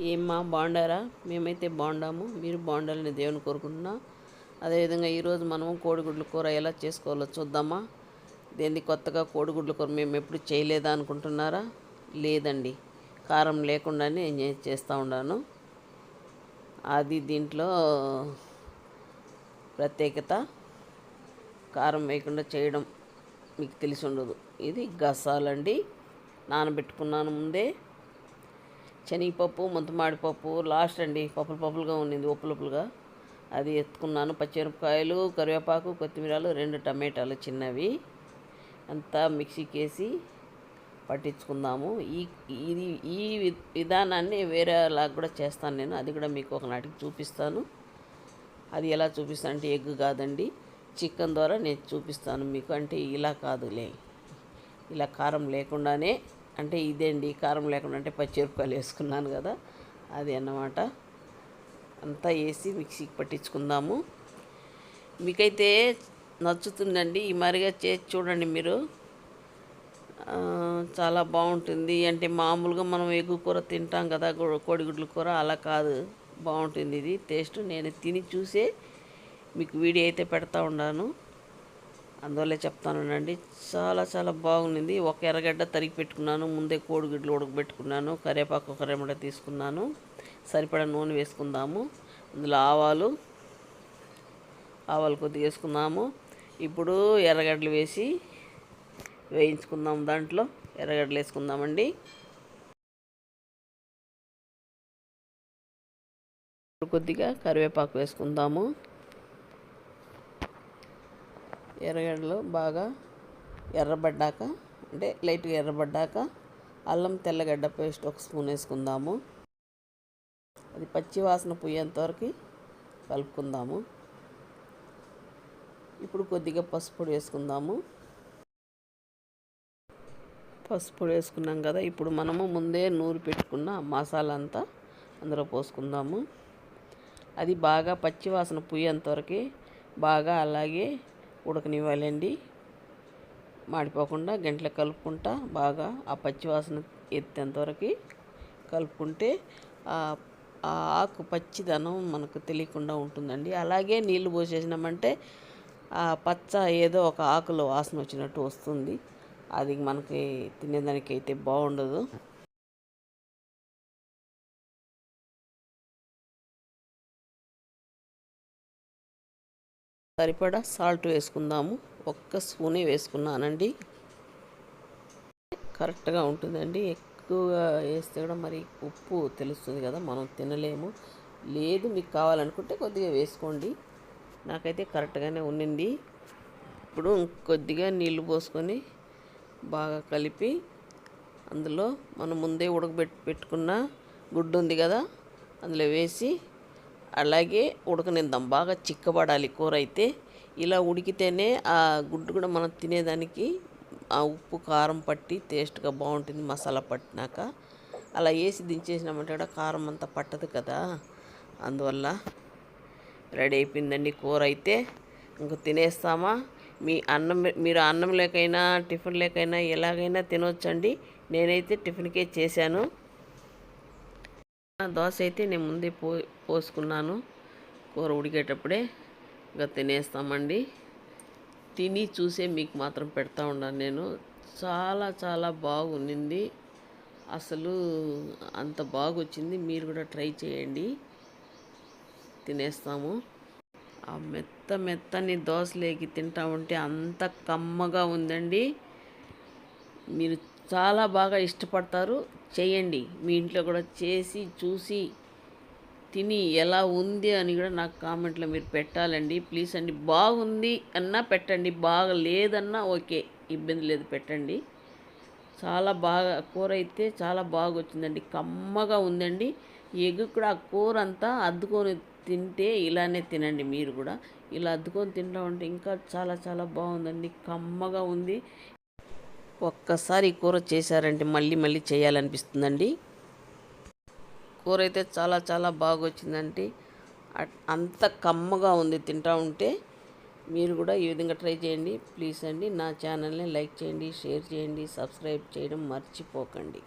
ఏమ్మా బాగుండారా? మేమైతే బాగుండాము. మీరు బాగుండాలని దేవుని కోరుకుంటున్నా. అదేవిధంగా ఈరోజు మనం కోడిగుడ్ల కూర ఎలా చేసుకోవాలో చూద్దామా? దేన్ని కొత్తగా కోడిగుడ్ల కూర మేము ఎప్పుడు చేయలేదా అనుకుంటున్నారా? లేదండి, కారం లేకుండానే నేను చేస్తూ ఉన్నాను. అది దీంట్లో ప్రత్యేకత. కారం వేయకుండా చేయడం మీకు తెలిసి ఉండదు. ఇది గసాలండి, నానబెట్టుకున్నాను ముందే. శనగపప్పు, ముంతమాడిపప్పు లాస్ట్ అండి, పప్పులుగా ఉండింది, ఉప్పులుగా. అది ఎత్తుకున్నాను. పచ్చిమిరపకాయలు, కరివేపాకు, కొత్తిమీరలు, 2 టమాటాలు చిన్నవి అంతా మిక్సీకి వేసి పట్టించుకుందాము. ఇది ఈ విధానాన్ని వేరేలాగా కూడా చేస్తాను నేను. అది కూడా మీకు ఒకనాటికి చూపిస్తాను. అది ఎలా చూపిస్తాను అంటే ఎగ్ కాదండి, చికెన్ ద్వారా నేను చూపిస్తాను మీకు. అంటే ఇలా కాదులే, ఇలా కారం లేకుండానే. అంటే ఇదే అండి, కారం లేకుండా అంటే పచ్చిమిరపకాయలు వేసుకున్నాను కదా, అది అన్నమాట. అంతా వేసి మిక్సీకి పట్టించుకుందాము. మీకైతే నచ్చుతుందండి, ఈ మరిగా చేసి చూడండి మీరు. చాలా బాగుంటుంది. అంటే మామూలుగా మనం ఎగ్గు కూర తింటాం కదా, కోడిగుడ్ల కూర, అలా కాదు, బాగుంటుంది ఇది టేస్ట్. నేను తిని చూసే మీకు వీడియో అయితే పెడతా ఉన్నాను, అందువల్లే చెప్తానండి. చాలా చాలా బాగుంది. ఒక ఎర్రగడ్డ తరిగి పెట్టుకున్నాను, ముందే కోడిగుడ్లు ఉడకబెట్టుకున్నాను, కరివేపాకు ఒక రెమ్మడ తీసుకున్నాను. సరిపడా నూనె వేసుకుందాము. అందులో ఆవాలు కొద్దిగా వేసుకుందాము. ఇప్పుడు ఎర్రగడ్డలు వేసి వేయించుకుందాము. దాంట్లో ఎర్రగడ్డలు వేసుకుందామండి. కొద్దిగా కరివేపాకు వేసుకుందాము. ఎర్రగడ్డలు బాగా ఎర్రబడ్డాక, అంటే లైట్గా ఎర్రబడ్డాక అల్లం తెల్లగడ్డ పేస్ట్ 1 స్పూన్ వేసుకుందాము. అది పచ్చి వాసన పోయేంత వరకు కలుపుకుందాము. ఇప్పుడు కొద్దిగా పసుపు పొడి వేసుకుందాము. పసుపు పొడి వేసుకున్నాం కదా, ఇప్పుడు మనము ముందే నూరి పెట్టుకున్న మసాలా అంతా అందులో పోసుకుందాము. అది బాగా పచ్చి వాసన పోయేంతవరకు బాగా అలాగే ఉడకనివ్వాలండి. మాడిపోకుండా గంటలో కలుపుకుంటా బాగా ఆ పచ్చివాసన ఎత్తేంతవరకు కలుపుకుంటే ఆ ఆకు పచ్చిదనం మనకు తెలియకుండా ఉంటుందండి. అలాగే నీళ్లు పోసేసినామంటే ఆ పచ్చ ఏదో ఒక ఆకులో వాసన వచ్చినట్టు వస్తుంది. అది మనకి తినేదానికి అయితే బాగుండదు. సరిపడా సాల్ట్ వేసుకుందాము. 1 స్పూనే వేసుకున్నానండి, కరెక్ట్గా ఉంటుందండి. ఎక్కువగా వేస్తే కూడా మరి ఉప్పు తెలుస్తుంది కదా, మనం తినలేము. లేదు, మీకు కావాలనుకుంటే కొద్దిగా వేసుకోండి. నాకైతే కరెక్ట్గానే ఉండింది. ఇప్పుడు కొద్దిగా నీళ్లు పోసుకొని బాగా కలిపి అందులో మనం ముందే పెట్టుకున్న గుడ్డు ఉంది కదా, అందులో వేసి అలాగే ఉడకనిద్దాం. బాగా చిక్కబడాలి కూర అయితే. ఇలా ఉడికితేనే ఆ గుడ్డు కూడా మనం తినేదానికి ఆ ఉప్పు కారం పట్టి టేస్ట్గా బాగుంటుంది. మసాలా పట్టినాక అలా వేసి దించేసినామంటే కూడా కారం అంతా పట్టదు కదా, అందువల్ల రెడీ అయిపోయిందండి కూర అయితే. ఇంక తినేస్తామా? మీరు అన్నం లేకైనా టిఫిన్ లేకైనా ఎలాగైనా తినవచ్చండి. నేనైతే టిఫిన్కే చేశాను. దోశ అయితే నేను ముందే పోసుకున్నాను కూర ఉడికేటప్పుడే. ఇంకా తినేస్తామండి. తిని చూసే మీకు మాత్రం పెడతా ఉన్నాను నేను. చాలా చాలా బాగుంది, అసలు అంత బాగొచ్చింది. మీరు కూడా ట్రై చేయండి. తినేస్తాము. ఆ మెత్తని దోశలేకి తింటా ఉంటే అంత కమ్మగా ఉందండి. మీరు చాలా బాగా ఇష్టపడతారు. చేయండి, మీ ఇంట్లో కూడా చేసి చూసి తిని ఎలా ఉంది అని కూడా నాకు కామెంట్లో మీరు పెట్టాలండి, ప్లీజ్ అండి. బాగుంది అన్నా పెట్టండి, బాగా లేదన్నా ఓకే, ఇబ్బంది లేదు, పెట్టండి. చాలా బాగా కూర అయితే చాలా బాగా వచ్చిందండి, కమ్మగా ఉందండి. ఎగ్ కూడా ఆ కూర అంతా అద్దుకొని తింటే ఇలానే తినండి మీరు కూడా. ఇలా అద్దుకొని తింటా ఉంటే ఇంకా చాలా చాలా బాగుందండి, కమ్మగా ఉంది. ఒక్కసారి ఈ కూర చేశారంటే మళ్ళీ మళ్ళీ చేయాలనిపిస్తుందండి. కూర అయితే చాలా చాలా బాగా వచ్చిందండి. అంత కమ్మగా ఉంది తింటా ఉంటే. మీరు కూడా ఈ విధంగా ట్రై చేయండి ప్లీజ్ అండి. నా ఛానల్ని లైక్ చేయండి, షేర్ చేయండి, సబ్స్క్రైబ్ చేయడం మర్చిపోకండి.